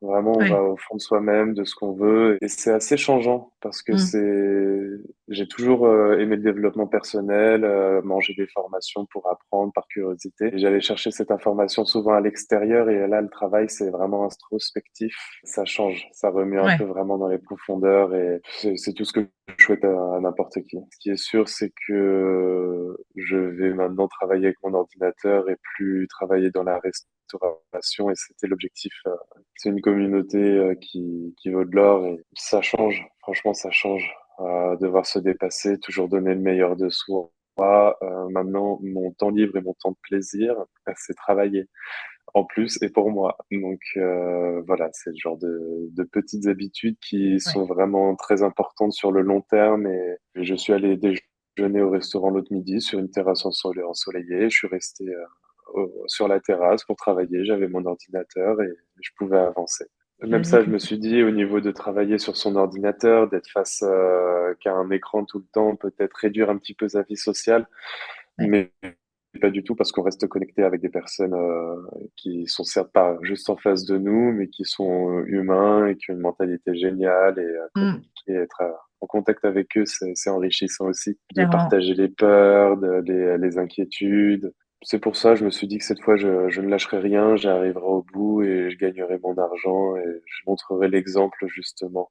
Vraiment, on Ouais. va au fond de soi-même, de ce qu'on veut. Et c'est assez changeant parce que Mm. j'ai toujours aimé le développement personnel, manger des formations pour apprendre par curiosité. Et j'allais chercher cette information souvent à l'extérieur et là, le travail, c'est vraiment introspectif. Ça change, ça remet un peu Ouais. vraiment dans les profondeurs et c'est tout ce que je souhaite à n'importe qui. Ce qui est sûr, c'est que je vais maintenant travailler avec mon ordinateur et plus travailler dans la restauration et c'était l'objectif. C'est une communauté qui vaut de l'or et ça change. Franchement, ça change. Devoir se dépasser, toujours donner le meilleur de soi. Maintenant, mon temps libre et mon temps de plaisir, c'est travailler en plus et pour moi. Donc voilà, c'est le genre de petites habitudes qui Ouais. sont vraiment très importantes sur le long terme. Et je suis allé déjeuner au restaurant l'autre midi sur une terrasse ensoleillée. Je suis resté sur la terrasse pour travailler. J'avais mon ordinateur et je pouvais avancer. Tu as Même dit ça, je que me suis dit, au niveau de travailler sur son ordinateur, d'être face qu'à un écran tout le temps, peut-être réduire un petit peu sa vie sociale, ouais. mais pas du tout parce qu'on reste connecté avec des personnes qui sont certes pas juste en face de nous, mais qui sont humains et qui ont une mentalité géniale et Mm. communiquer, être en contact avec eux, c'est enrichissant aussi de Clairement. partager les peurs, les inquiétudes. C'est pour ça, je me suis dit que cette fois, je ne lâcherai rien, j'arriverai au bout et je gagnerai mon argent et je montrerai l'exemple justement.